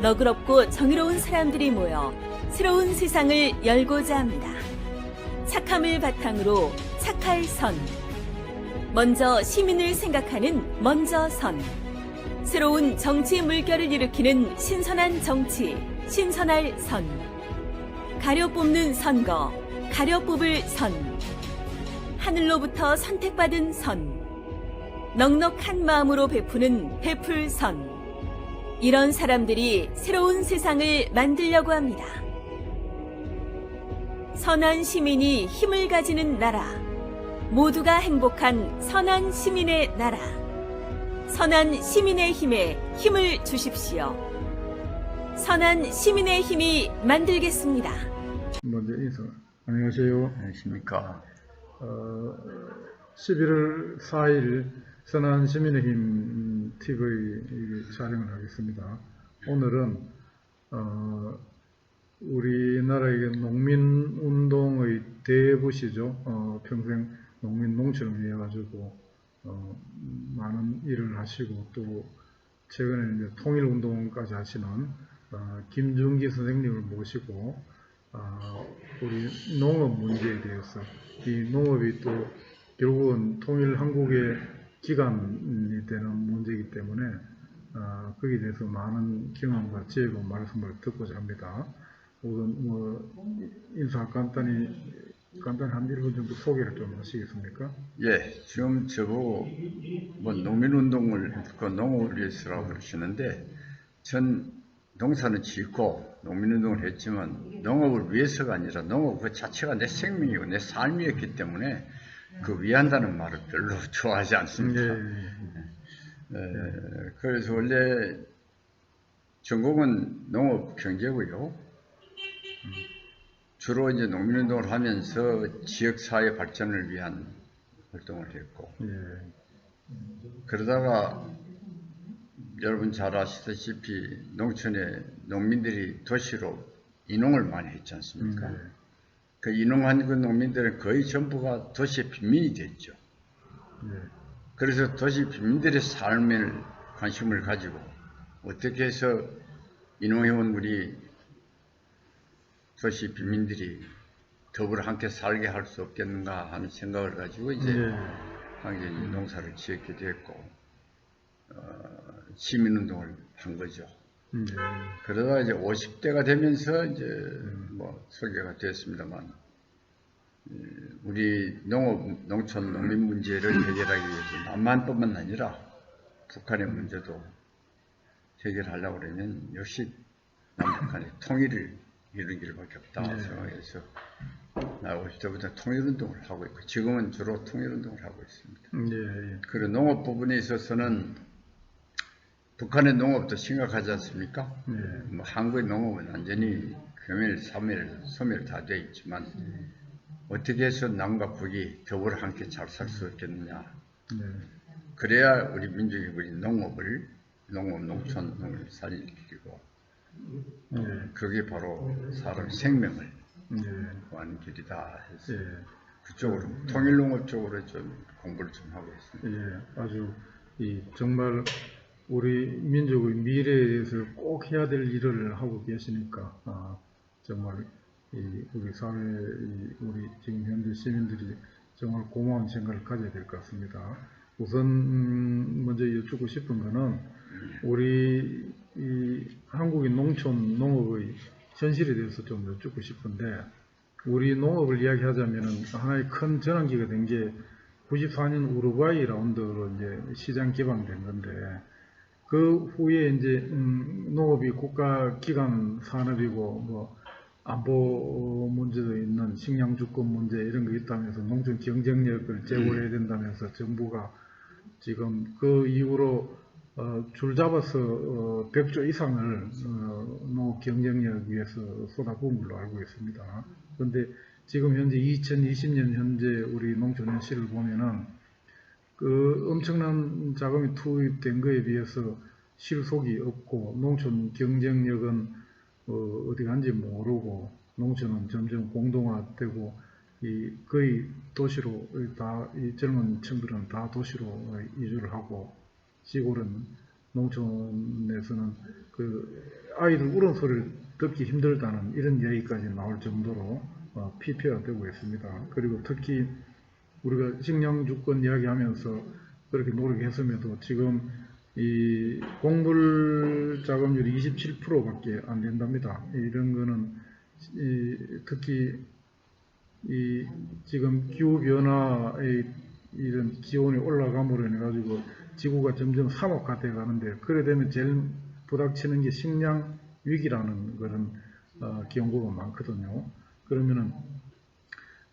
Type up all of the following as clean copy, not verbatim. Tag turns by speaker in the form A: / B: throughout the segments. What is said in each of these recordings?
A: 너그럽고 정의로운 사람들이 모여 새로운 세상을 열고자 합니다. 착함을 바탕으로 착할 선. 먼저 시민을 생각하는 먼저 선. 새로운 정치 물결을 일으키는 신선한 정치, 신선할 선. 가려 뽑는 선거, 가려 뽑을 선. 하늘로부터 선택받은 선. 넉넉한 마음으로 베푸는 베풀 선. 이런 사람들이 새로운 세상을 만들려고 합니다. 선한 시민이 힘을 가지는 나라. 모두가 행복한 선한 시민의 나라. 선한 시민의 힘에 힘을 주십시오. 선한 시민의 힘이 만들겠습니다.
B: 먼저 인사. 안녕하세요.
C: 안녕하십니까.
B: 11월 4일 선한 시민의힘 TV 촬영을 하겠습니다. 오늘은 우리나라의 농민운동의 대부시죠. 평생 농민 농촌을 위해 가지고 많은 일을 하시고 또 최근에 이제 통일운동까지 하시는 김준기 선생님을 모시고 우리 농업 문제에 대해서 이 농업이 또 결국은 통일 한국의 기반이 되는 문제이기 때문에 거기에 대해서 많은 경험과 지혜고 말씀을 듣고자 합니다. 우선 인사 간단히 한 1분 정도 소개를 좀 하시겠습니까?
C: 예, 지금 저보고 농민운동을 농업을 위해서라고 그러시는데 전 농사는 짓고 농민운동을 했지만 농업을 위해서가 아니라 농업 그 자체가 내 생명이고 내 삶이었기 때문에 그 위한다는 말을 별로 좋아하지 않습니다. 그래서 원래 전공은 농업 경제고요. 주로 이제 농민운동을 하면서 지역사회 발전을 위한 활동을 했고, 그러다가 여러분 잘 아시다시피 농촌에 농민들이 도시로 이농을 많이 했지 않습니까? 그 이농한 그 농민들은 거의 전부가 도시의 빈민이 됐죠. 그래서 도시 빈민들의 삶에 관심을 가지고 어떻게 해서 이농해온 우리 도시 빈민들이 더불어 함께 살게 할 수 없겠는가 하는 생각을 가지고 이제 당연히 농사를 지었게 됐고 시민운동을 한 거죠. 그러다가 이제 50대가 되면서 이제 소개가 됐습니다만 우리 농촌 농민 문제를 해결하기 위해서 남한뿐만 아니라 북한의 문제도 해결하려고 그러면 역시 남북한의 통일을 이루기를 밖에 없다 생각해서 나올 때부터 통일운동을 하고 있고 지금은 주로 통일운동을 하고 있습니다. 그리고 농업 부분에 있어서는 북한의 농업도 심각하지 않습니까? 한국의 농업은 완전히 소멸 다 되어 있지만 어떻게 해서 남과 북이 더불어 함께 잘 살 수 있겠느냐. 그래야 우리 민족이 우리 농촌을 살리고 그게 바로 사람 생명을 구하는 길이다 해서 그쪽으로 통일농업 쪽으로 좀 공부를 좀 하고 있습니다.
B: 아주 정말 우리 민족의 미래에 대해서 꼭 해야 될 일을 하고 계시니까 정말 우리 사회 우리 지금 현재 시민들이 정말 고마운 생각을 가져야 될 것 같습니다. 우선 먼저 여쭙고 싶은 거는 우리 한국의 농촌 농업의 현실에 대해서 좀 여쭙고 싶은데 우리 농업을 이야기하자면 하나의 큰 전환기가 된 게 94년 우루과이 라운드로 이제 시장 개방된 건데 그 후에 이제 농업이 국가 기관 산업이고 안보 문제도 있는 식량 주권 문제 이런 거 있다면서 농촌 경쟁력을 제고해야 된다면서 정부가 지금 그 이후로 줄 잡아서 100조 이상을 농업 경쟁력 위해서 쏟아부은 걸로 알고 있습니다. 그런데 지금 현재 2020년 현재 우리 농촌 현실을 보면은 그 엄청난 자금이 투입된 거에 비해서 실속이 없고 농촌 경쟁력은 어디 간지 모르고 농촌은 점점 공동화되고 거의 도시로 다 이 젊은 층들은 다 도시로 이주를 하고 시골은 농촌에서는 그 아이들 울음 소리를 듣기 힘들다는 이런 얘기까지 나올 정도로 피폐가 되고 있습니다. 그리고 특히 우리가 식량 주권 이야기하면서 그렇게 노력했음에도 지금 이 곡물 작업률이 27%밖에 안 된답니다. 이런 거는 특히 이 지금 기후 변화의 이런 기온이 올라감으로 인해 가지고 지구가 점점 사막화돼 가는데, 그래 되면 제일 부닥치는 게 식량 위기라는 그런 경고가 많거든요. 그러면은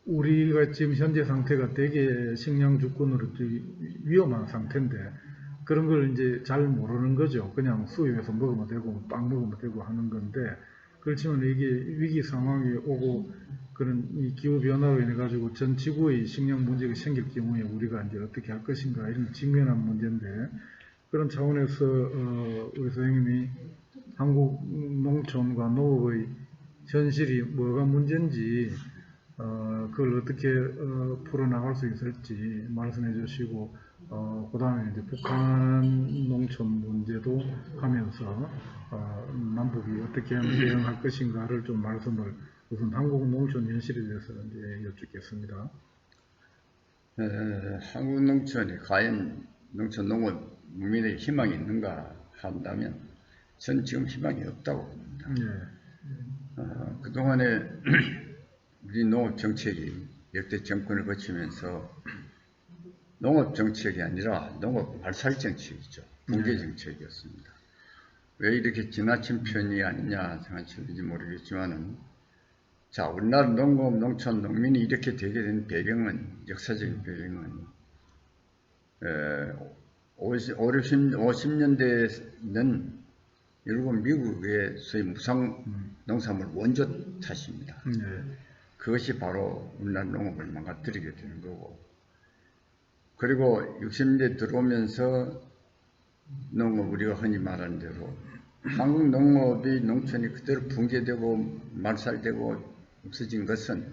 B: 우리가 지금 현재 상태가 되게 식량 주권으로 위험한 상태인데, 그런 걸 이제 잘 모르는 거죠. 그냥 수입해서 먹으면 되고 빵 먹으면 되고 하는 건데, 그렇지만 이게 위기 상황이 오고 그런 이 기후 변화로 인해 가지고 전 지구의 식량 문제가 생길 경우에 우리가 이제 어떻게 할 것인가, 이런 직면한 문제인데, 그런 차원에서 우리 선생님이 한국 농촌과 농업의 현실이 뭐가 문제인지 그걸 어떻게 풀어나갈 수 있을지 말씀해 주시고, 그 다음에 이제 북한 농촌 문제도 하면서 남북이 어떻게 하면 대응할 것인가를 좀 말씀을, 우선 한국 농촌 현실에 대해서 이제 여쭙겠습니다.
C: 한국 농촌이 과연 농촌 농업 국민의 희망이 있는가 한다면 전 지금 희망이 없다고 봅니다. 그동안에 우리 농업 정책이 역대 정권을 거치면서 농업 정책이 아니라 농업 발살 정책이죠. 붕괴 정책이었습니다. 왜 이렇게 지나친 편이 아니냐 생각하실지 모르겠지만은, 자, 우리나라 농업, 농촌, 농민이 이렇게 되게 된 배경은, 역사적인 배경은 50년대는 일본 미국의 소위 무상 농산물 원조 탓입니다. 그것이 바로 우리나라 농업을 망가뜨리게 되는 거고, 그리고 60년대 들어오면서 농업, 우리가 흔히 말하는 대로 한국 농업이, 농촌이 그대로 붕괴되고 말살되고 없어진 것은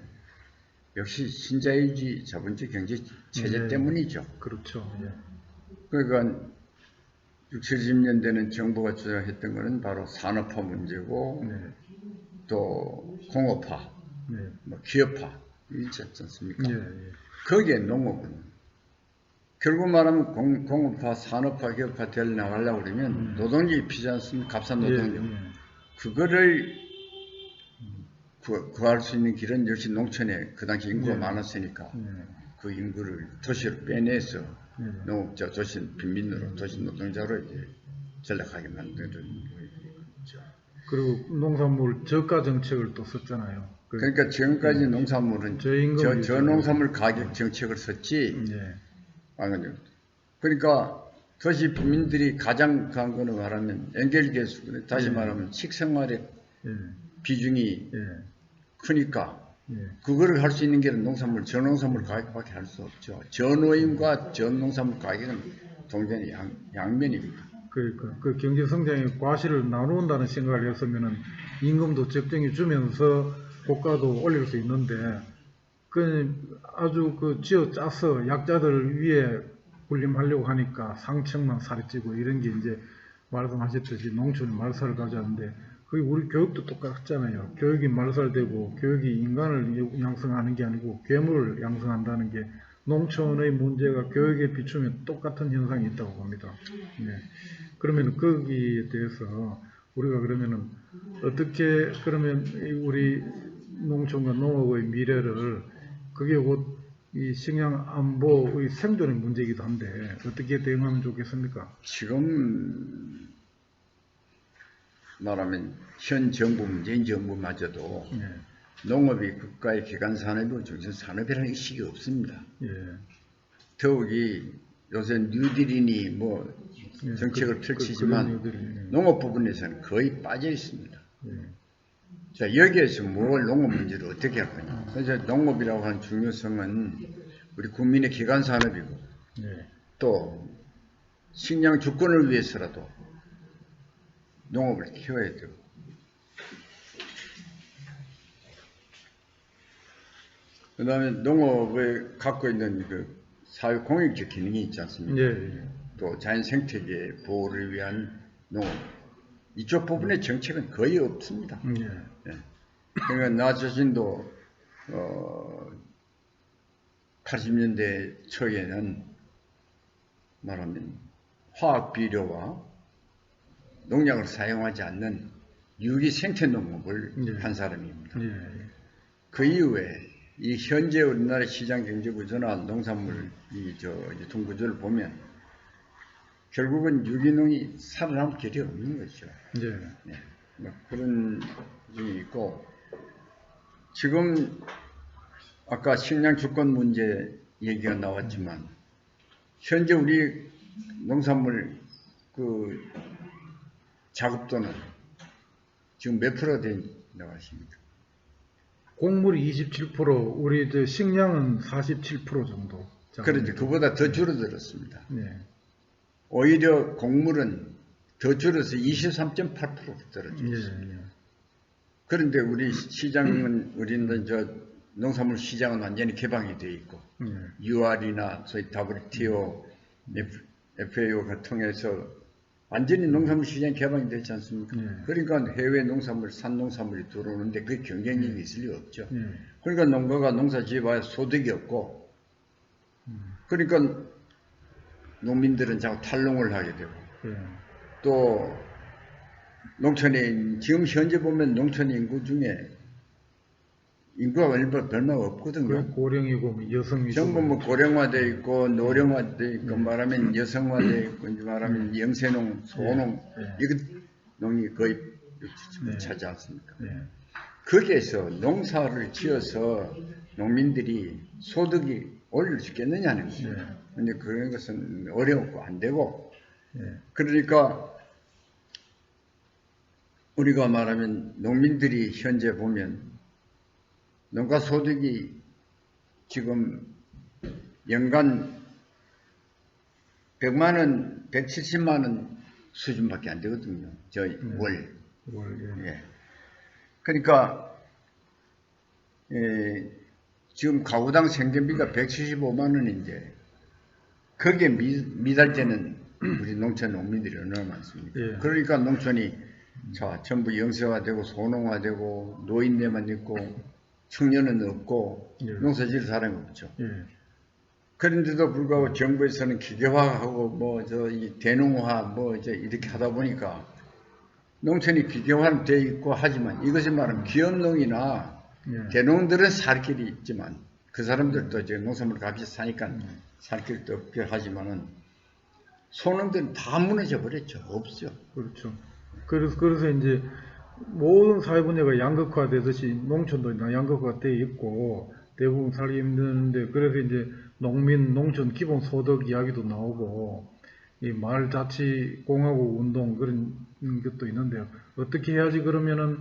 C: 역시 신자유주의 자본주의 경제 체제 때문이죠.
B: 그렇죠.
C: 그러니까 60, 70년대는 정부가 주장했던 것은 바로 산업화 문제고, 또 공업화, 뭐 기업화 있지 않습니까? 거기에 농업은 결국 말하면 공업화, 산업화, 기업화 될 나가려고 그러면 노동력이 필요하지 않습니까? 값싼 노동력. 그거를 구할 수 있는 길은 역시 농촌에 그 당시 인구가 많았으니까 그 인구를 도시로 빼내서 농업자, 도시 빈민으로, 도시 노동자로 이제 전락하게 만드는 거죠.
B: 그리고 농산물 저가 정책을 또 썼잖아요.
C: 그러니까 지금까지 농산물은 저농산물 가격 정책을 썼지. 그러니까 도시 빈민들이 가장 강한 거는 말하면 연결계수, 다시 말하면 식생활의 비중이 크니까 그거를 할 수 있는 게 농산물, 저농산물 가격밖에 할 수 없죠. 저노임과 저농산물 가격은 동전의 양면입니다.
B: 그러니까 그 경제 성장의 과실을 나누는다는 생각을 했으면은 임금도 적정히 주면서 고가도 올릴 수 있는데, 그 아주 그 쥐어 짜서 약자들 위에 군림하려고 하니까 상층만 살이 찌고, 이런 게 이제 말씀하셨듯이 농촌이 말살을 가져왔는데, 그게 우리 교육도 똑같잖아요. 교육이 말살되고 교육이 인간을 양성하는 게 아니고 괴물을 양성한다는 게, 농촌의 문제가 교육에 비추면 똑같은 현상이 있다고 봅니다. 그러면 거기에 대해서 우리가 그러면은 어떻게, 그러면 우리 농촌과 농업의 미래를, 그게 곧 이 식량 안보의 생존의 문제이기도 한데 어떻게 대응하면 좋겠습니까?
C: 지금 말하면 현 정부 문재인 정부마저도 농업이 국가의 기관 산업이고 중심 산업이라는 의식이 없습니다. 더욱이 요새 뉴딜이니 뭐 정책을 펼치지만 농업 부분에서는 거의 빠져 있습니다. 자, 여기에서 뭘 농업 문제를 어떻게 할 거냐. 그래서 농업이라고 하는 중요성은 우리 국민의 기관 산업이고 또 식량 주권을 위해서라도 농업을 키워야 되고, 그 다음에 농업에 갖고 있는 그 사회 공익적 기능이 있지 않습니까? 또 자연 생태계 보호를 위한 농업 이쪽 부분의 정책은 거의 없습니다.
B: 예.
C: 예. 그러니까 나 자신도 80년대 초에는 말하면 화학 비료와 농약을 사용하지 않는 유기 생태 농업을
B: 예.
C: 한 사람입니다.
B: 예.
C: 그 이후에 이 현재 우리나라 시장 경제 구조나 농산물 유통 구조를 보면 결국은 유기농이 살아남을 길이 없는 거죠.
B: 예.
C: 네. 뭐 그런 점이 있고 지금 아까 식량 주권 문제 얘기가 나왔지만 현재 우리 농산물 그 자급도는 지금 몇 프로 된다고 하십니까?
B: 곡물이 27%, 우리 저 식량은 47% 정도.
C: 그런데 그보다 더 줄어들었습니다.
B: 네.
C: 오히려 곡물은 더 줄어서 23.8% 떨어졌습니다.
B: 예. 예.
C: 그런데 우리 시장은 우리는 저 농산물 시장은 완전히 개방이 되어 있고
B: 예.
C: UR이나 소위 WTO, FAO가 통해서 완전히 농산물 시장이 개방이 되지 않습니까?
B: 예.
C: 그러니까 해외 농산물, 산농산물이 들어오는데 그 경쟁력이 있을 리 없죠.
B: 예.
C: 그러니까 농가가 농사 지어봐야 소득이 없고 그러니까 농민들은 자꾸 탈농을 하게 되고
B: 예.
C: 또 농촌에 지금 현재 보면 농촌 인구 중에 인구가 얼마 없거든요.
B: 고령이고 뭐 여성이고
C: 전부 뭐 고령화돼 있고 노령화돼 있고 말하면 여성화돼 있고 이제 말하면 영세농, 소농 이거 농이 거의 60% 차지 않습니까?
B: 예.
C: 거기에서 농사를 지어서 농민들이 소득이 올릴 수 있겠느냐는 거죠. 근데 그런 것은 어려웠고 안 되고 그러니까 우리가 말하면 농민들이 현재 보면 농가 소득이 지금 연간 100만 원, 170만 원 수준밖에 안 되거든요. 월. 예. 그러니까 지금 가구당 생계비가 175만 원인데 거기에 미달되는 우리 농촌 농민들이 얼마나 많습니까?
B: 예.
C: 그러니까 농촌이 자 전부 영세화되고 소농화되고 노인네만 있고 청년은 없고
B: 예.
C: 농사 지을 사람이 없죠.
B: 예.
C: 그런데도 불구하고 정부에서는 기계화하고 뭐 이 대농화 뭐 이제 이렇게 하다 보니까 농촌이 기계화돼 있고 하지만 이것이 말하면 기업농이나 대농들은 살 길이 있지만 그 사람들도 이제 농산물 값이 사니까 살 길도 없게 하지만은 소농들은 다 무너져 버렸죠. 없죠.
B: 그렇죠. 그래서 이제 모든 사회 분야가 양극화되듯이 농촌도 양극화되어 있고 대부분 살기 힘드는데 그래서 이제 농민, 농촌 기본 소득 이야기도 나오고 이 마을 자치 공화국 운동 그런 것도 있는데요. 어떻게 해야지 그러면은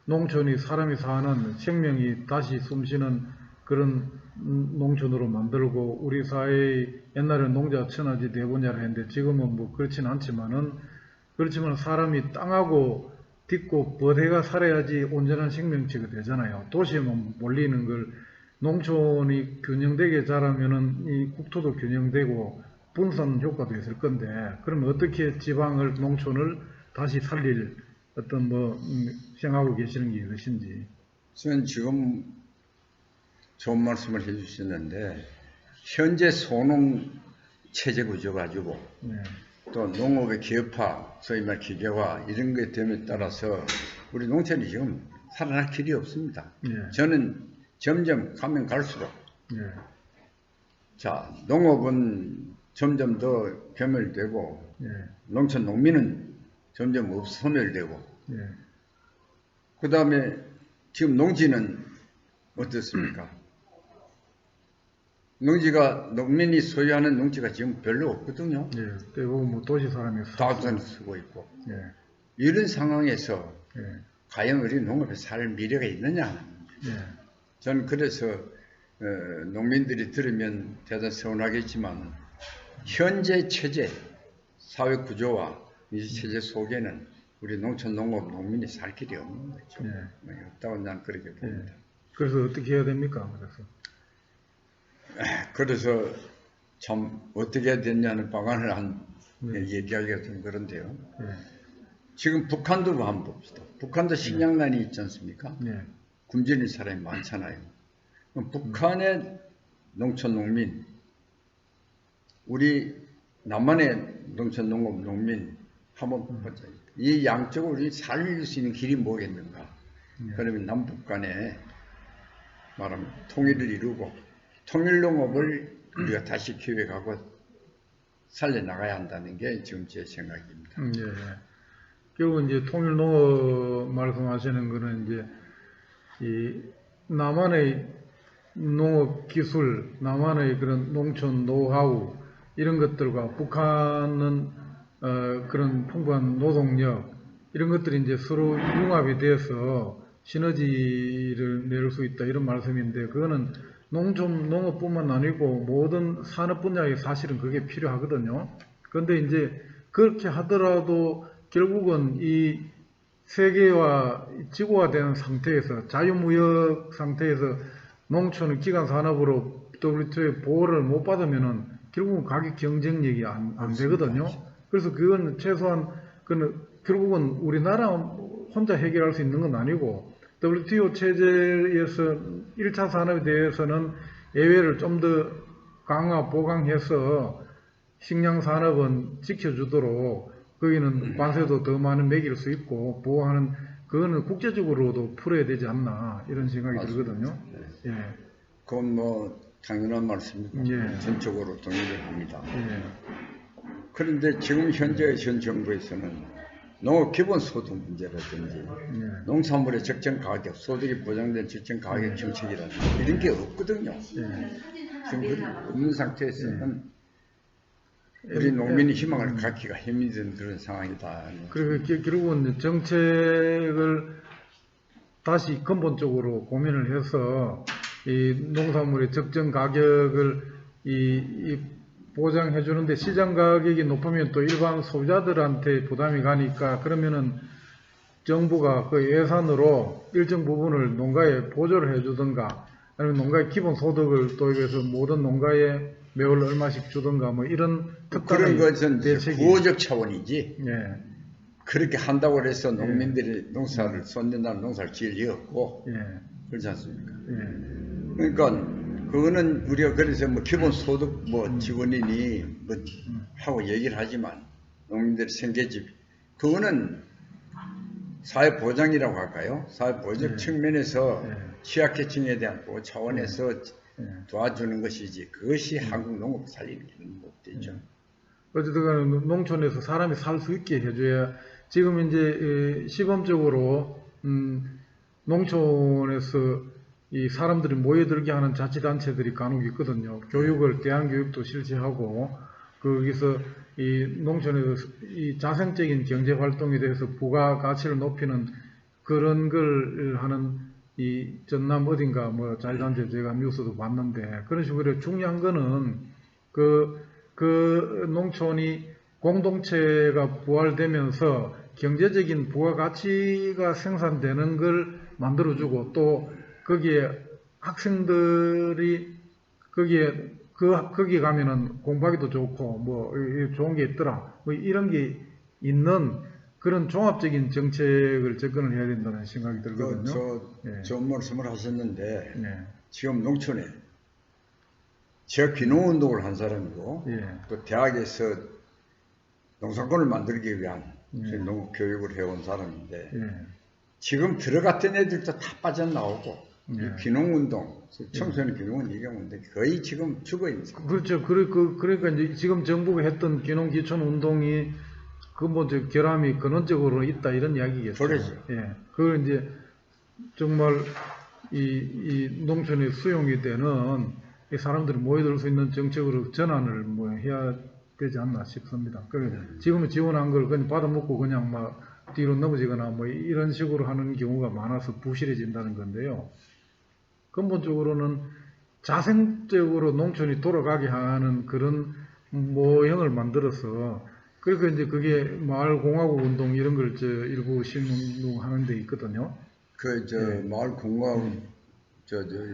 B: 농촌이 사람이 사는 생명이 다시 숨쉬는 그런 농촌으로 만들고 우리 사회 옛날에는 농자 천하지 대분야를 했는데 지금은 뭐 그렇지는 않지만 사람이 땅하고 딛고 버대가 살아야지 온전한 생명체가 되잖아요. 도시에만 몰리는 걸 농촌이 균형되게 자라면은 이 국토도 균형되고 분산 효과도 있을 건데 그러면 어떻게 지방을 농촌을 다시 살릴 어떤 뭐 생각하고 계시는 게 있으신지.
C: 저는 지금 좋은 말씀을 해주셨는데 현재 소농 체제 구조 가지고 또 농업의 기업화, 소위 말 기계화 이런 것에 됨에 따라서 우리 농촌이 지금 살아날 길이 없습니다. 저는 점점 가면 갈수록 자 농업은 점점 더 괴멸되고 농촌 농민은 점점 소멸되고 그 다음에 지금 농지는 어떻습니까? 농민이 소유하는 농지가 지금 별로 없거든요.
B: 대부분 뭐 도시 사람이
C: 다돈 쓰고 있고 이런 상황에서 과연 우리 농업에 살 미래가 있느냐? 저는 그래서 농민들이 들으면 대단히 서운하겠지만 현재 체제, 사회 구조와 이 체제 속에는 우리 농촌 농업 농민이 살 길이 없는 거죠. 없다고 난 그렇게 봅니다.
B: 그래서 어떻게 해야 됩니까?
C: 그래서 참 어떻게 해야 되냐는 방안을 한 얘기하기가 좀 그런데요.
B: 예.
C: 지금 북한도 한번 봅시다. 북한도 식량난이 있지 않습니까?
B: 예.
C: 굶주린 사람이 많잖아요. 그럼 북한의 농촌 농민, 우리 남한의 농촌 농업 농민 한번 보자. 이 양쪽을 우리 살릴 수 있는 길이 뭐겠는가? 그러면 남북 간에 말하면 통일을 이루고 통일농업을 우리가 다시 기획하고 살려나가야 한다는 게 지금 제 생각입니다.
B: 예. 결국 이제 통일농업 말씀하시는 거는 이제 이 남한의 농업 기술, 남한의 그런 농촌 노하우 이런 것들과 북한은 그런 풍부한 노동력 이런 것들이 이제 서로 융합이 돼서 시너지를 낼 수 있다 이런 말씀인데 그거는 농촌 농업뿐만 아니고 모든 산업 분야에 사실은 그게 필요하거든요. 그런데 이제 그렇게 하더라도 결국은 이 세계화 지구화되는 상태에서 자유무역 상태에서 농촌을 기간 산업으로 WTO의 보호를 못 받으면은 결국은 가격 경쟁력이 안 되거든요. 그래서 그건 최소한 결국은 우리나라 혼자 해결할 수 있는 건 아니고 WTO 체제에서 1차 산업에 대해서는 예외를 좀 더 강화 보강해서 식량 산업은 지켜주도록 거기는 관세도 더 많은 매길 수 있고 보호하는 그거는 국제적으로도 풀어야 되지 않나 이런 생각이
C: 맞습니다.
B: 들거든요.
C: 네.
B: 예.
C: 그건 뭐 당연한 말씀입니다.
B: 예.
C: 전적으로 동의를 합니다.
B: 예.
C: 그런데 지금 현재 현 정부에서는 농업 기본소득 문제라든지
B: 예.
C: 농산물의 적정 가격, 소득이 보장된 적정 가격 정책이라든지 이런 게 없거든요.
B: 예.
C: 지금 그런 없는 상태에서는 우리 농민이 희망을 갖기가 힘든 그런 상황이다.
B: 그리고 결국은 정책을 다시 근본적으로 고민을 해서 이 농산물의 적정 가격을 보장해 주는데 시장 가격이 높으면 또 일반 소비자들한테 부담이 가니까 그러면은 정부가 그 예산으로 일정 부분을 농가에 보조를 해 주든가 아니면 농가의 기본 소득을 도입해서 모든 농가에 매월 얼마씩 주든가 뭐 이런
C: 그런
B: 특단의
C: 것은
B: 대책이
C: 구호적 차원이지
B: 예.
C: 그렇게 한다고 해서 농민들이 농사를 손댄다는 농사를 지을 리 없고
B: 예.
C: 그렇지 않습니까?
B: 예.
C: 그러니까 그거는 우리가 그래서 뭐 기본 소득 뭐 직원이니 뭐 하고 얘기를 하지만 농민들의 생계집 그거는 사회 보장이라고 할까요? 사회 보장 측면에서 취약계층에 대한 보호 차원에서 도와주는 것이지 그것이 한국 농업 살리는 길은 못 되죠.
B: 어쨌든 간에 농촌에서 사람이 살 수 있게 해줘야 지금 이제 시범적으로 농촌에서 이 사람들이 모여들게 하는 자치단체들이 간혹 있거든요. 교육을 대안교육도 실시하고 거기서 이 농촌에서 이 자생적인 경제 활동에 대해서 부가가치를 높이는 그런 걸 하는 이 전남 어딘가 뭐 자치단체 제가 뉴스도 봤는데 그런 식으로 중요한 거는 그 농촌이 공동체가 부활되면서 경제적인 부가가치가 생산되는 걸 만들어주고 또 거기에 학생들이 거기 가면은 공부하기도 좋고 뭐 좋은 게 있더라 뭐 이런 게 있는 그런 종합적인 정책을 접근을 해야 된다는 생각이 들거든요.
C: 좋은 말씀을 하셨는데
B: 예.
C: 지금 농촌에 제가 귀농운동을 한 사람이고
B: 예.
C: 또 대학에서 농사꾼을 만들기 위한 농업 교육을 해온 사람인데
B: 예.
C: 지금 들어갔던 애들도 다 빠져나오고 이 귀농운동, 청소년 귀농은 얘기하는데 거의 지금 죽어있는 상황.
B: 그렇죠. 그러니까 이제 지금 정부가 했던 귀농귀촌 운동이 근본적 결함이 근원적으로 있다 이런 이야기겠죠.
C: 그러죠.
B: 예. 그걸 이제 정말 이 농촌에 수용이 되는 이 사람들이 모여들 수 있는 정책으로 전환을 뭐 해야 되지 않나 싶습니다. 지금은 지원한 걸 그냥 받아먹고 그냥 막 뒤로 넘어지거나 뭐 이런 식으로 하는 경우가 많아서 부실해진다는 건데요. 근본적으로는 자생적으로 농촌이 돌아가게 하는 그런 모형을 만들어서 그러니까 이제 그게 마을공화국 운동 이런 걸 일부 시행하는 데 있거든요.
C: 마을 공화국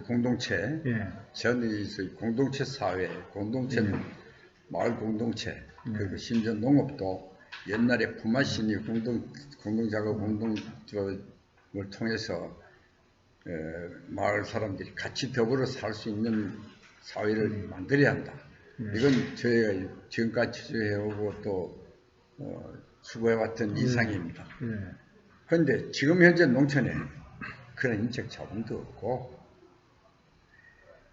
C: 공동체,
B: 예.
C: 저는 공동체 사회, 공동체 마을 공동체 그리고 심지어 농업도 옛날에 품앗이니 공동작업 공동조합을 통해서 마을 사람들이 같이 더불어 살 수 있는 사회를 만들어야 한다. 이건 저희가 지금까지 추진해오고 또 수고해왔던 이상입니다. 그런데 지금 현재 농촌에 그런 인적 자본도 없고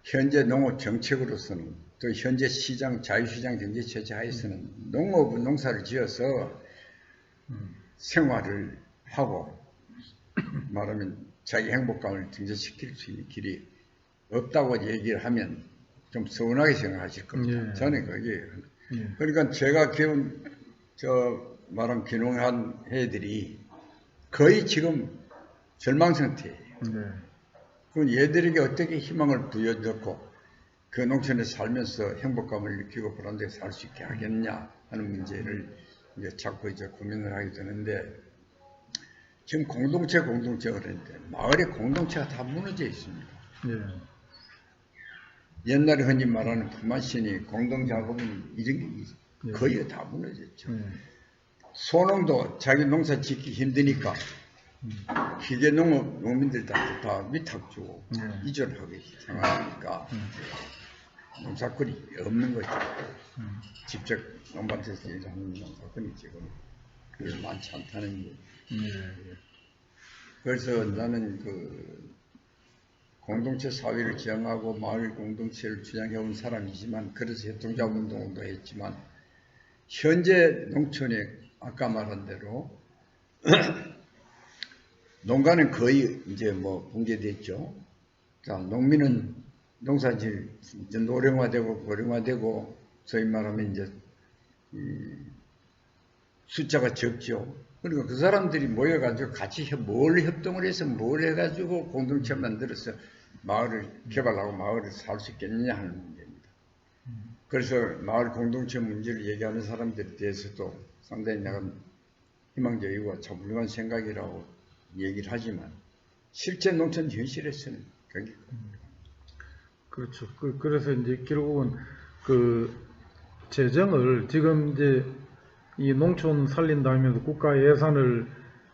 C: 현재 농업 정책으로서는 또 현재 시장 자유시장 경제 체제 하에서는 농사를 지어서 생활을 하고 말하면 자기 행복감을 증진시킬 수 있는 길이 없다고 얘기를 하면 좀 서운하게 생각하실 겁니다. 저는 그게 그러니까 제가 키운 말한 귀농한 애들이 거의 지금 절망 상태예요. 그럼 얘들에게 어떻게 희망을 부여넣고 그 농촌에 살면서 행복감을 느끼고 그런 데 살 수 있게 하겠냐 하는 문제를 이제 자꾸 고민을 하게 되는데 지금 공동체가 그랬는데 마을의 공동체가 다 무너져 있습니다. 옛날에 흔히 말하는 품앗이니 공동작업은 이런 게 거의 다 무너졌죠. 소농도 자기 농사 짓기 힘드니까 기계 농민들 다 위탁 주고 이전하고 생활하니까 농사꾼이 없는 거죠. 직접 농밭에서 일하는 농사꾼이 지금 그게 많지 않다는 거예요. 그래서 나는 그 공동체 사회를 지향하고 마을 공동체를 주장해온 사람이지만 그래서 협동작업운동도 했지만 현재 농촌에 아까 말한 대로 농가는 거의 이제 붕괴됐죠. 자, 농민은 농사질 이제 노령화되고 고령화되고 소위 말하면 이제 숫자가 적죠. 그리고 그 사람들이 모여가지고 같이 뭘 협동을 해서 뭘 해가지고 공동체 만들어서 마을을 개발하고 마을을 살 수 있겠느냐 하는 문제입니다. 그래서 마을 공동체 문제를 얘기하는 사람들에 대해서도 상당히 내가 희망적이고 참 훌륭한 생각이라고 얘기를 하지만 실제 농촌 현실에서는 그게
B: 그렇죠. 그래서 이제 결국은 그 재정을 지금 이제 이 농촌 살린다면서 국가 예산을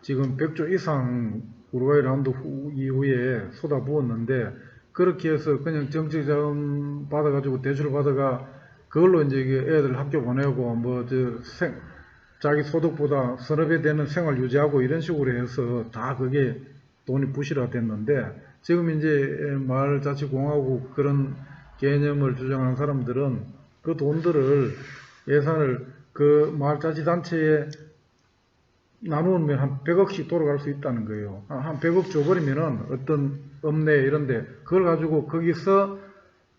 B: 지금 100조 이상 우루과이 라운드 이후에 쏟아부었는데 그렇게 해서 그냥 정책 자금 받아가지고 대출을 받아가 그걸로 이제 애들 학교 보내고 자기 소득보다 서너 배 되는 생활 유지하고 이런 식으로 해서 다 그게 돈이 부실화됐는데 지금 이제 마을자치공화국 그런 개념을 주장하는 사람들은 그 돈들을 예산을 그 마을자치단체에 나누면 한 100억씩 돌아갈 수 있다는 거예요. 한 100억 줘버리면은 어떤 읍내 이런데 그걸 가지고 거기서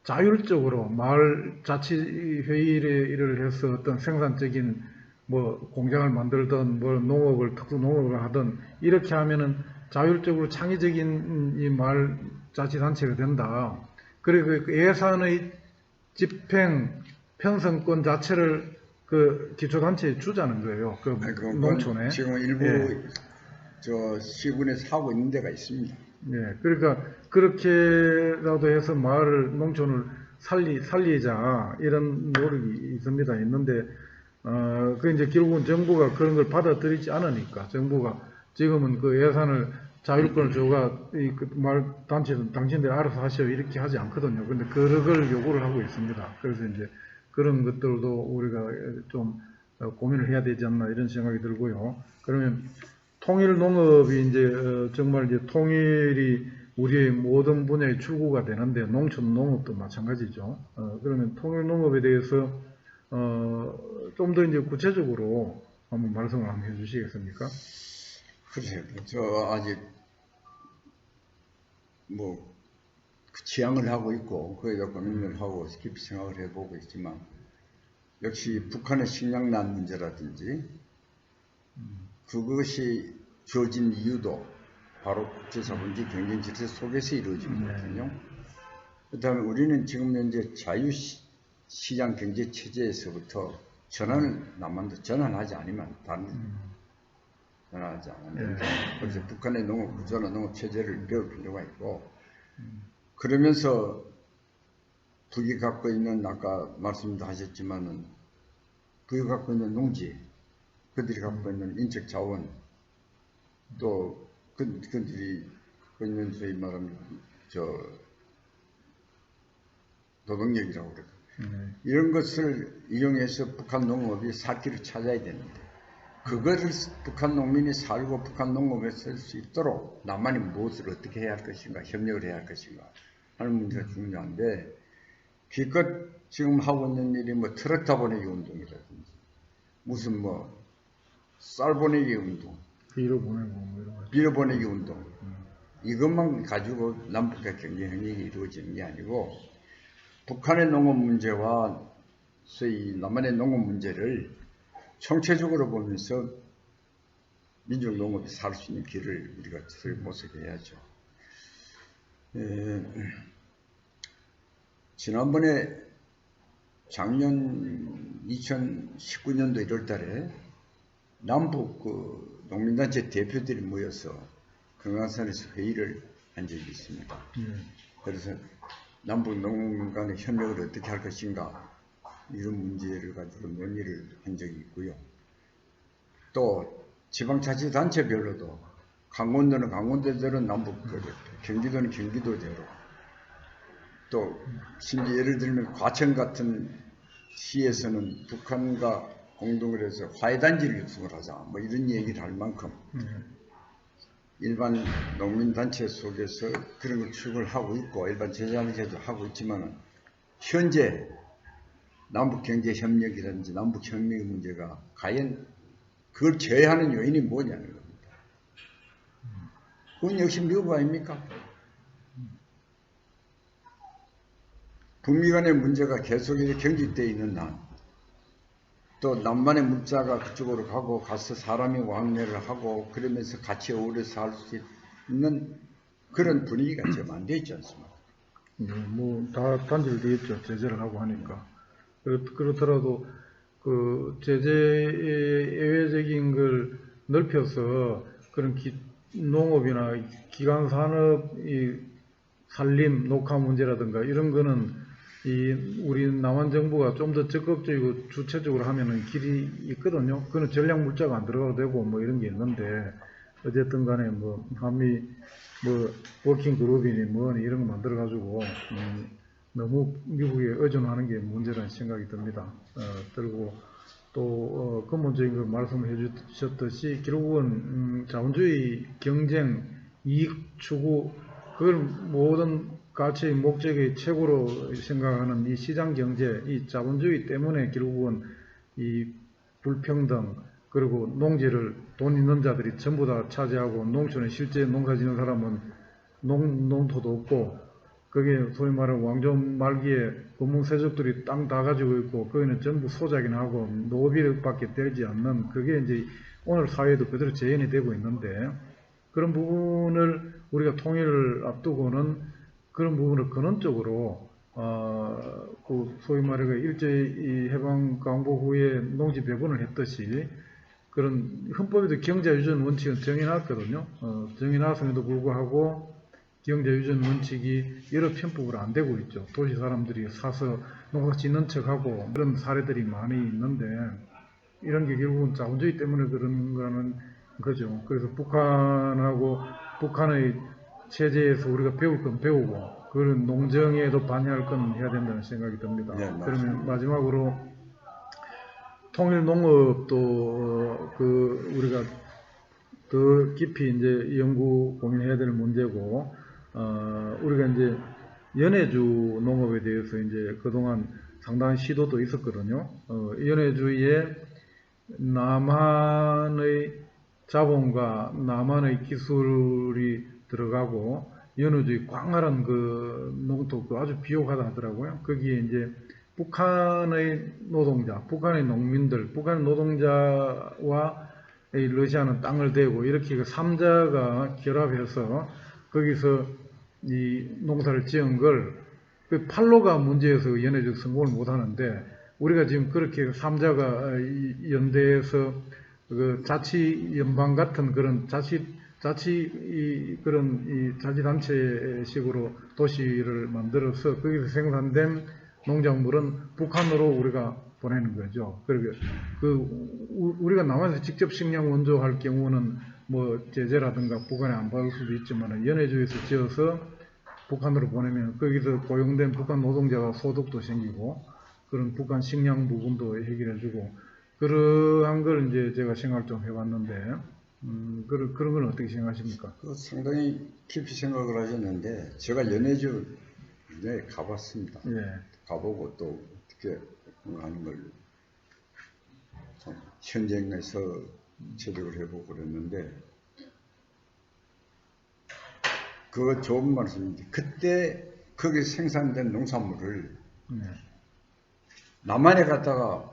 B: 자율적으로 마을자치회의를 해서 어떤 생산적인 공장을 만들든 특수 농업을 하든 이렇게 하면은 자율적으로 창의적인 이 마을자치단체가 된다. 그리고 그 예산의 집행 편성권 자체를 그 기초단체에 주자는 거예요. 그 농촌에.
C: 지금 일부 시군에서 하고 있는 데가 있습니다.
B: 그러니까 그렇게라도 해서 농촌을 살리자 이런 노력이 있는데 그 이제 결국은 정부가 그런 걸 받아들이지 않으니까 정부가 지금은 그 예산을 자율권을 줘가 마을 단체는 당신들 알아서 하셔 이렇게 하지 않거든요. 근데 그걸 요구를 하고 있습니다. 그래서 이제 그런 것들도 우리가 좀 고민을 해야 되지 않나 이런 생각이 들고요. 그러면 통일 농업이 이제 정말 이제 통일이 우리의 모든 분야의 출구가 되는데 농촌 농업도 마찬가지죠. 그러면 통일 농업에 대해서 좀 더 이제 구체적으로 한번 말씀을 한번 해주시겠습니까?
C: 글쎄요, 저 아직 지향을 하고 있고 거기에 대해 고민을 하고 깊이 생각을 해보고 있지만 역시 북한의 식량난 문제라든지 그것이 주어진 이유도 바로 국제자본주의 경쟁 질서 속에서 이루어진 거거든요. 그다음에 우리는 지금 현재 자유시장 경제 체제에서부터 전환하지 않으면 전환하지 않으면 그래서 북한의 농업 구조나 농업 체제를 배울 필요가 있고 그러면서 북이 갖고 있는 아까 말씀도 하셨지만은 그가 갖고 있는 농지, 그들이 갖고 있는 인적 자원, 또 그들이 갖고 있는 소위 말하면 노동력이라고 그러거든요. 이런 것을 이용해서 북한 농업이 살 길을 찾아야 되는데, 그거를 북한 농민이 살고 북한 농업에 쓸 수 있도록 남한이 무엇을 어떻게 해야 할 것인가, 협력을 해야 할 것인가 하는 문제가 중요한데, 기껏 지금 하고 있는 일이 뭐 트럭 타보내기 운동이라든지 무슨 뭐 쌀 보내기 운동,
B: 비료 보내고 뭐 이런 거.
C: 비료 보내기 운동, 이것만 가지고 남북의 경제 협력이 이루어지는 게 아니고, 북한의 농업 문제와 소위 남한의 농업 문제를 총체적으로 보면서 민족 농업이 살 수 있는 길을 우리가 서로 모색해야죠. 지난번에 작년 2019년도 1월 달에 남북 농민단체 대표들이 모여서 금강산에서 회의를 한 적이 있습니다. 그래서 남북 농민 간의 협력을 어떻게 할 것인가, 이런 문제를 가지고 논의를 한 적이 있고요. 또 지방자치단체별로도 강원도는 강원도대로, 남북 경기도는 경기도대로, 또 심지어 예를 들면 과천 같은 시에서는 북한과 공동을 해서 화해단지를 육성을 하자, 뭐 이런 얘기를 할 만큼 일반 농민단체 속에서 그런 걸 추구를 하고 있고, 일반 제자단체도 하고 있지만, 현재 남북경제협력이라든지 남북협력의 문제가 과연 그걸 제어하는 요인이 뭐냐는 겁니다. 그건 역시 미국 아닙니까? 북미 간의 문제가 계속 경직되어 있는 한, 또 남만의 물자가 그쪽으로 가서 사람이 왕래를 하고 그러면서 같이 오래 살 수 있는 그런 분위기가 지금 안 돼 있지 않습니까?
B: 뭐 다 단절되겠죠. 제재를 하고 하니까. 그렇더라도 그 제재의 예외적인 걸 넓혀서 그런 농업이나 기간 산업이 산림, 녹화 문제라든가 이런 거는 우리 남한 정부가 좀 더 적극적이고 주체적으로 하면은 길이 있거든요. 그거는 전략 물자가 안 들어가도 되고 뭐 이런 게 있는데, 어쨌든 간에 뭐 한미 뭐 워킹 그룹이니 뭐 이런 거 만들어 가지고 너무 미국에 의존하는 게 문제라는 생각이 듭니다. 그리고 또 근본적인 걸 말씀해 주셨듯이 결국은 자본주의 경쟁 이익 추구, 그걸 모든 가치의 목적의 최고로 생각하는 이 시장 경제, 이 자본주의 때문에 결국은 이 불평등, 그리고 농지를 돈 있는 자들이 전부 다 차지하고, 농촌에 실제 농사 짓는 사람은 농토도 없고, 그게 소위 말하는 왕조 말기에 검문세족들이 땅 다 가지고 있고, 거기는 전부 소작이나 하고 노비밖에 되지 않는, 그게 이제 오늘 사회에도 그대로 재현이 되고 있는데, 그런 부분을 우리가 통일을 앞두고는 그런 부분을 근원적으로 그 소위 말하는 일제히 해방 광복 후에 농지 배분을 했듯이, 그런 헌법에도 경제유전 원칙은 정해놨거든요. 정해놨음에도 불구하고 경제유전 원칙이 여러 편법으로 안 되고 있죠. 도시 사람들이 사서 농사 짓는 척하고 그런 사례들이 많이 있는데, 이런 게 결국은 자본주의 때문에 그런 거는 거죠. 그래서 북한의 체제에서 우리가 배울 건 배우고, 그런 농정에도 반영할 건 해야 된다는 생각이 듭니다.
C: 네,
B: 그러면 마지막으로 통일 농업도 우리가 더 깊이 이제 연구 고민해야 될 문제고, 우리가 이제 연해주 농업에 대해서 이제 그동안 상당한 시도도 있었거든요. 연해주에 남한의 자본과 남한의 기술이 들어가고, 연해주의 광활한 그 농토 아주 비옥하다 하더라고요. 거기에 이제 북한의 노동자, 북한의 농민들, 북한의 노동자와 러시아는 땅을 대고, 이렇게 그 3자가 결합해서 거기서 이 농사를 지은 걸, 그 판로가 문제여서 연해주 성공을 못 하는데, 우리가 지금 그렇게 3자가 연대해서 그 자치연방 같은 그런 자치단체식으로 도시를 만들어서 거기서 생산된 농작물은 북한으로 우리가 보내는 거죠. 그리고 우리가 남한에서 직접 식량 원조할 경우는 뭐 제재라든가 북한에 안 받을 수도 있지만 연해주에서 지어서 북한으로 보내면 거기서 고용된 북한 노동자가 소득도 생기고 그런 북한 식량 부분도 해결해주고 그러한 걸 이제 제가 생각을 좀 해봤는데 그런 건 어떻게 생각하십니까?
C: 그 상당히 깊이 생각을 하셨는데 제가 연해주에 가봤습니다.
B: 예,
C: 가보고 또 어떻게 하는 걸 참 현장에서 체득을 해보고 그랬는데 그거 좋은 말씀인데 그때 거기 생산된 농산물을
B: 예,
C: 남한에 갔다가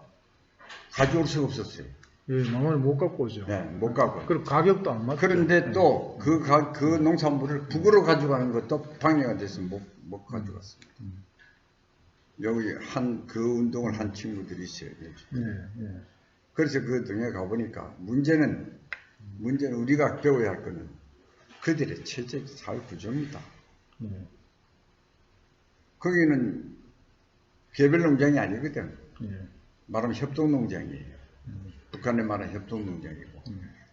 C: 가져올 수가 없었어요.
B: 예, 남한에 못 갖고 오죠.
C: 네, 못 가고.
B: 그리고 가격도 안 맞죠.
C: 그런데 또 그 농산물을 북으로 가져가는 것도 방해가 돼서 못 가져갔습니다. 여기 그 운동을 한 친구들이 있어요.
B: 예, 예,
C: 그래서 그 등에 가보니까 문제는 우리가 배워야 할 거는 그들의 체제 사회 구조입니다.
B: 예,
C: 거기는 개별 농장이 아니거든.
B: 예,
C: 말하면 협동농장이에요. 북한에 말하는 협동농장이고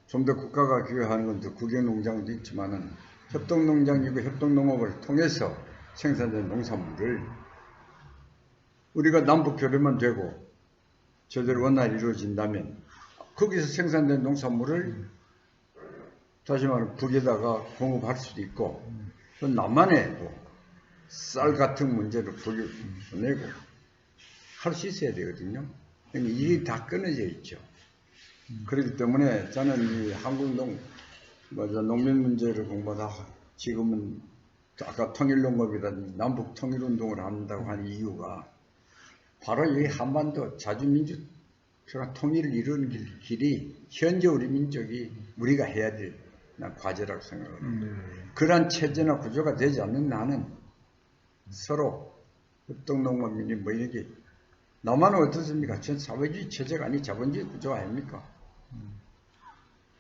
C: 좀 더 국가가 기여하는 건 더 국영농장도 있지만은 협동농장이고 협동농업을 통해서 생산된 농산물을 우리가 남북 교류만 되고 제대로 원활히 이루어진다면 거기서 생산된 농산물을 다시 말하면 북에다가 공급할 수도 있고 또 남한에도 쌀 같은 문제를 북에 보내고 할 수 있어야 되거든요. 그러니까 이게 다 끊어져 있죠. 그렇기 때문에 저는 이 한국 농민 문제를 공부하다 지금은 아까 통일농업이라든지 남북 통일운동을 한다고 하는 이유가 바로 이 한반도 자주민주 통일을 이루는 길이 현재 우리 민족이 우리가 해야 될 과제라고 생각합니다. 그러한 체제나 구조가 되지 않는 한은 서로 협동농업이니 뭐 이렇게 남한은 어떻습니까? 전 사회주의 체제가 아니 자본주의 구조가 아닙니까?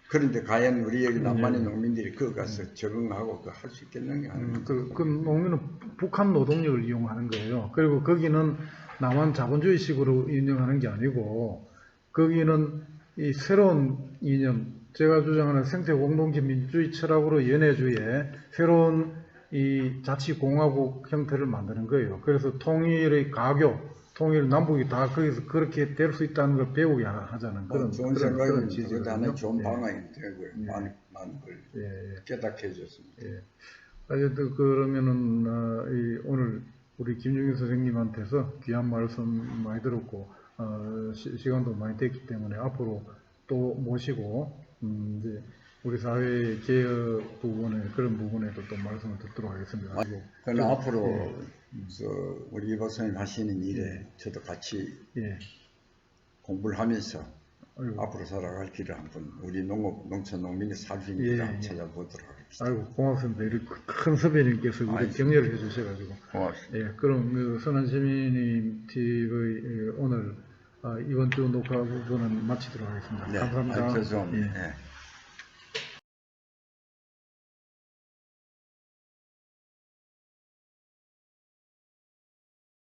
C: 그런데 과연 우리 여기 남한의 농민들이 그거 가서 적응하고 그거 할 수 있겠는가 하는
B: 그 농민은 북한 노동력을 이용하는 거예요. 그리고 거기는 남한 자본주의식으로 운영하는 게 아니고 거기는 이 새로운 이념, 제가 주장하는 생태 공동체 민주주의 철학으로 연해주에 새로운 이 자치공화국 형태를 만드는 거예요. 그래서 통일의 가교, 통일 남북이 다 거기서 그렇게 될 수 있다는 걸 배우게 하자는 그런
C: 좋은 생각입니다. 그것도 하나의 좋은 방안이 되고요.
B: 예.
C: 많은 걸
B: 예.
C: 깨닫게 해줬습니다.
B: 예. 어쨌든 그러면은 오늘 우리 김중현 선생님한테서 귀한 말씀 많이 들었고 시간도 많이 됐기 때문에 앞으로 또 모시고 이제 우리 사회의 개혁 부분에 그런 부분에도 또 말씀을 듣도록 하겠습니다.
C: 그러나 앞으로 우리 이 박사님 하시는 일에 저도 같이
B: 예.
C: 공부를 하면서
B: 아이고.
C: 앞으로 살아갈 길을 한번 우리 농촌 농민이 살 수 있는 길을 한번
B: 예.
C: 찾아보도록 하겠습니다.
B: 아이고 고맙습니다. 이렇게 큰 선배님께서 우리 격려를 해주셔가지고.
C: 고맙습니다.
B: 예, 그럼 그 선한시민님 TV 오늘 이번 주 녹화 부분은 마치도록 하겠습니다.
C: 네,
B: 감사합니다.
C: 죄송합니다.
B: 예.
C: 네.